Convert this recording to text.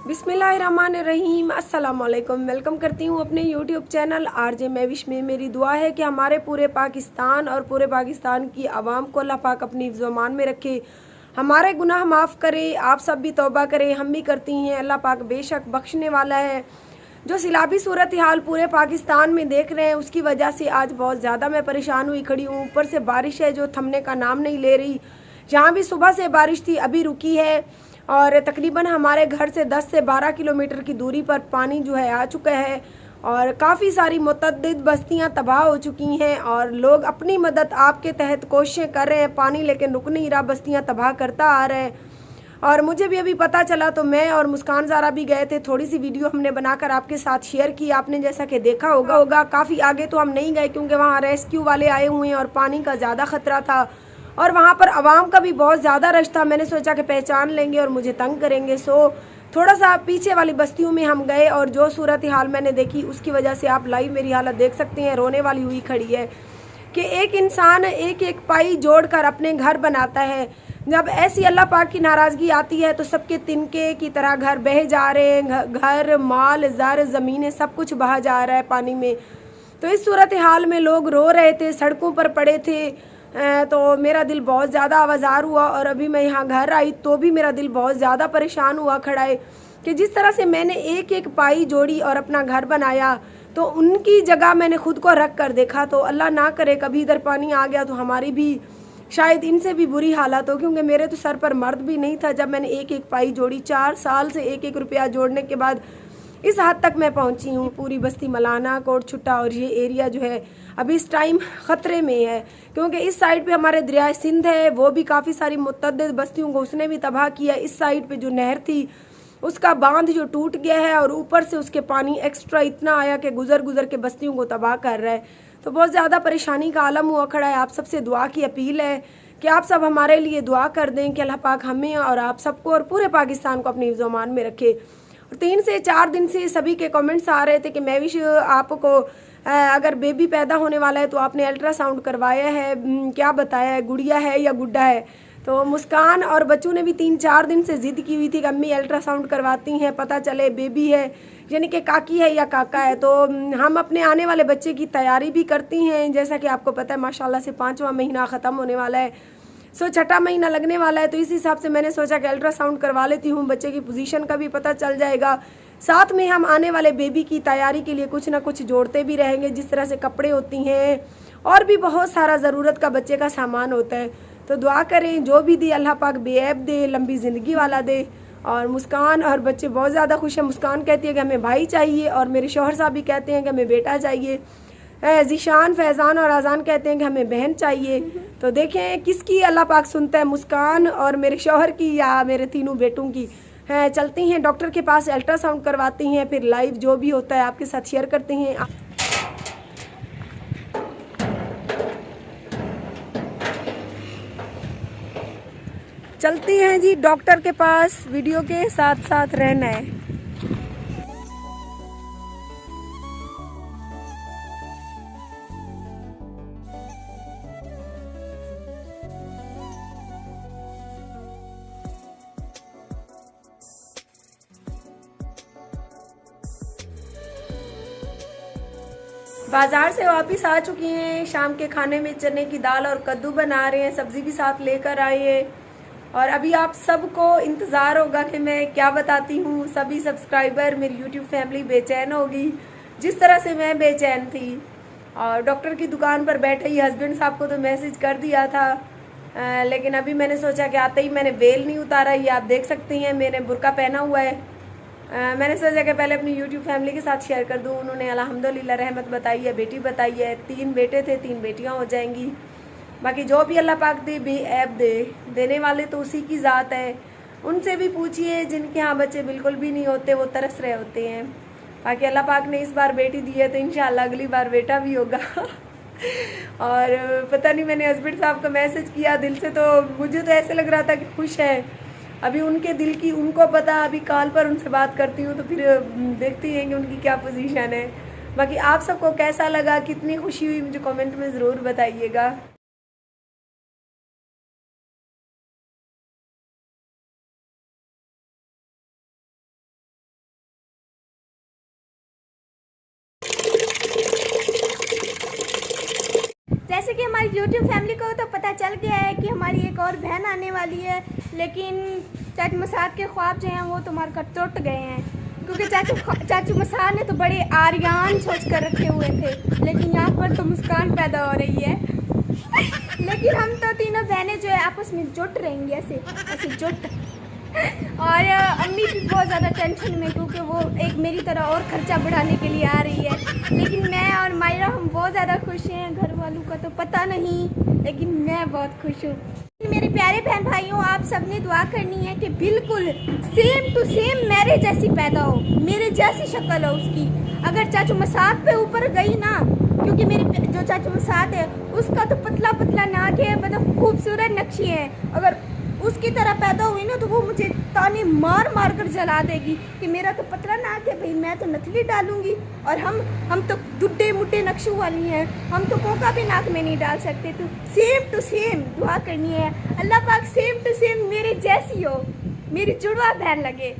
बिस्मिल्लाहिर्रहमानिर्रहीम, अस्सलाम वालेकुम। वेलकम करती हूँ अपने यूट्यूब चैनल आरजे महविश में। मेरी दुआ है कि हमारे पूरे पाकिस्तान और पूरे पाकिस्तान की आवाम को अल्लाह पाक अपनी हिफ्ज़-ओ-अमान में रखे, हमारे गुनाह माफ़ करे। आप सब भी तौबा करें, हम भी करती हैं। अल्लाह पाक बेशक बख्शने वाला है। जो सैलाबी सूरत हाल पूरे पाकिस्तान में देख रहे हैं, उसकी वजह से आज बहुत ज़्यादा मैं परेशान हुई खड़ी हूँ। ऊपर से बारिश है जो थमने का नाम नहीं ले रही। जहाँ भी सुबह से बारिश थी अभी रुकी है, और तकरीबन हमारे घर से 10 से 12 किलोमीटर की दूरी पर पानी जो है आ चुका है, और काफ़ी सारी मुतअद्दिद बस्तियां तबाह हो चुकी हैं, और लोग अपनी मदद आपके तहत कोशिशें कर रहे हैं। पानी लेकिन रुक नहीं रहा, बस्तियां तबाह करता आ रहे हैं। और मुझे भी अभी पता चला तो मैं और मुस्कान ज़ारा भी गए थे। थोड़ी सी वीडियो हमने बनाकर आपके साथ शेयर की। आपने जैसा कि देखा होगा काफ़ी आगे तो हम नहीं गए, क्योंकि वहाँ रेस्क्यू वाले आए हुए हैं और पानी का ज़्यादा ख़तरा था, और वहाँ पर आवाम का भी बहुत ज़्यादा रश था। मैंने सोचा कि पहचान लेंगे और मुझे तंग करेंगे, सो थोड़ा सा पीछे वाली बस्तियों में हम गए। और जो सूरत हाल मैंने देखी उसकी वजह से आप लाइव मेरी हालत देख सकते हैं। रोने वाली हुई खड़ी है कि एक इंसान एक एक पाई जोड़कर अपने घर बनाता है। जब ऐसी अल्लाह पाक की नाराज़गी आती है तो सबके तिनके की तरह घर बह जा रहे हैं। घर, माल, ज़र, ज़मीनें सब कुछ बहा जा रहा है पानी में। तो इस सूरत हाल में लोग रो रहे थे, सड़कों पर पड़े थे। तो मेरा दिल बहुत ज़्यादा आवाज़ार हुआ, और अभी मैं यहाँ घर आई तो भी मेरा दिल बहुत ज़्यादा परेशान हुआ खड़ा है कि जिस तरह से मैंने एक एक पाई जोड़ी और अपना घर बनाया, तो उनकी जगह मैंने खुद को रख कर देखा। तो अल्लाह ना करे कभी इधर पानी आ गया तो हमारी भी शायद इनसे भी बुरी हालत हो, क्योंकि मेरे तो सर पर मर्द भी नहीं था जब मैंने एक एक पाई जोड़ी। 4 साल से एक एक रुपया जोड़ने के बाद इस हद तक मैं पहुंची हूँ। पूरी बस्ती मलाना, कोट छुट्टा और ये एरिया जो है अभी इस टाइम ख़तरे में है, क्योंकि इस साइड पे हमारे दरिया सिंध है, वो भी काफ़ी सारी मुतअद्दिद बस्तियों को उसने भी तबाह किया। इस साइड पे जो नहर थी उसका बांध जो टूट गया है, और ऊपर से उसके पानी एक्स्ट्रा इतना आया कि गुजर गुजर के बस्तियों को तबाह कर रहा है। तो बहुत ज़्यादा परेशानी का आलम हुआ खड़ा है। आप सबसे दुआ की अपील है कि आप सब हमारे लिए दुआ कर दें कि अल्लाह पाक हमें और आप सबको और पूरे पाकिस्तान को अपनी हिफ्ज़-ओ-अमान में रखे। और 3 से 4 दिन से सभी के कमेंट्स आ रहे थे कि महविश आपको अगर बेबी पैदा होने वाला है तो आपने अल्ट्रासाउंड करवाया है, क्या बताया है, गुड़िया है या गुड्डा है। तो मुस्कान और बच्चों ने भी 3-4 दिन से ज़िद की हुई थी कि अम्मी अल्ट्रासाउंड करवाती हैं, पता चले बेबी है, यानी कि काकी है या काका है। तो हम अपने आने वाले बच्चे की तैयारी भी करती हैं। जैसा कि आपको पता है माशाल्लाह से 5वां महीना ख़त्म होने वाला है, सो 6ठा महीना लगने वाला है। तो इस हिसाब से मैंने सोचा कि अल्ट्रासाउंड करवा लेती हूँ, बच्चे की पोजीशन का भी पता चल जाएगा। साथ में हम आने वाले बेबी की तैयारी के लिए कुछ ना कुछ जोड़ते भी रहेंगे, जिस तरह से कपड़े होती हैं और भी बहुत सारा ज़रूरत का बच्चे का सामान होता है। तो दुआ करें जो भी दे अल्लाह पाक बेऐब दे, लंबी ज़िंदगी वाला दे। और मुस्कान और बच्चे बहुत ज़्यादा खुश हैं। मुस्कान कहती है कि हमें भाई चाहिए, और मेरे शौहर साहब भी कहते हैं कि हमें बेटा चाहिए। ज़ीशान, फैज़ान और आज़ान कहते हैं कि हमें बहन चाहिए। तो देखें किसकी अल्लाह पाक सुनता है, मुस्कान और मेरे शौहर की या मेरे तीनों बेटों की। हैं चलती हैं डॉक्टर के पास, अल्ट्रासाउंड करवाती हैं, फिर लाइव जो भी होता है आपके साथ शेयर करते हैं। चलती हैं जी डॉक्टर के पास, वीडियो के साथ साथ रहना है। बाज़ार से वापस आ चुकी हैं। शाम के खाने में चने की दाल और कद्दू बना रहे हैं, सब्ज़ी भी साथ लेकर आए हैं। और अभी आप सबको इंतज़ार होगा कि मैं क्या बताती हूँ। सभी सब्सक्राइबर, मेरी यूट्यूब फैमिली बेचैन होगी जिस तरह से मैं बेचैन थी। और डॉक्टर की दुकान पर बैठे ही हस्बैंड साहब को तो मैसेज कर दिया था, लेकिन अभी मैंने सोचा कि आते ही मैंने वेल नहीं उतारा। ये आप देख सकते हैं मैंने बुर्का पहना हुआ है। मैंने सोचा कि पहले अपनी यूट्यूब फैमिली के साथ शेयर कर दूँ। उन्होंने अल्हम्दुलिल्लाह रहमत बताई है, बेटी बताई है। 3 बेटे थे, 3 बेटियाँ हो जाएंगी। बाकी जो भी अल्लाह पाक दे बेऐब दे, देने वाले तो उसी की ज़ात है। उनसे भी पूछिए जिनके यहाँ बच्चे बिल्कुल भी नहीं होते, वो तरस रहे होते हैं। बाकी अल्लाह पाक ने इस बार बेटी दी है तो इंशाल्लाह अगली बार बेटा भी होगा। और पता नहीं, मैंने हस्बैंड साहब को मैसेज किया दिल से, तो मुझे तो ऐसे लग रहा था कि खुश है। अभी उनके दिल की उनको पता, अभी कॉल पर उनसे बात करती हूँ तो फिर देखती हैं कि उनकी क्या पोजीशन है। बाकी आप सबको कैसा लगा, कितनी खुशी हुई, मुझे कमेंट में ज़रूर बताइएगा। जैसे कि हमारी YouTube फैमिली को तो पता चल गया है कि हमारी एक और बहन आने वाली है, लेकिन चाचू मसाद के ख्वाब जो हैं वो तो मार कर टूट गए हैं, क्योंकि चाचू मसाद ने तो बड़े आर्यान सोच कर रखे हुए थे, लेकिन यहाँ पर तो मुस्कान पैदा हो रही है। लेकिन हम तो तीनों बहनें जो है आपस में जुट रहेंगी, ऐसे ऐसे जुट। और अम्मी भी बहुत ज़्यादा टेंशन में, क्योंकि वो एक मेरी तरह और खर्चा बढ़ाने के लिए आ रही है। लेकिन मैं और मायरा हम बहुत ज़्यादा खुश हैं। घर वालों का तो पता नहीं, लेकिन मैं बहुत खुश हूँ। मेरे प्यारे बहन भाइयों, आप सबने दुआ करनी है कि बिल्कुल सेम टू सेम मेरे जैसी पैदा हो, मेरे जैसी शक्ल हो उसकी। अगर चाचू मसाद पे ऊपर गई ना, क्योंकि मेरी जो चाचू मसाद है उसका तो पतला पतला नाक है, मतलब खूबसूरत नक्शी है। अगर उसकी तरह पैदा हुई ना तो वो मुझे ताने मार मार कर जला देगी कि मेरा तो पतला नाक है भाई, मैं तो नथली डालूंगी। और हम तो दुड्डे मुड्डे नक्शों वाली हैं, हम तो कोका भी नाक में नहीं डाल सकते। तो सेम टू सेम दुआ करनी है, अल्लाह पाक सेम टू सेम मेरे जैसी हो, मेरी जुड़वा बहन लगे।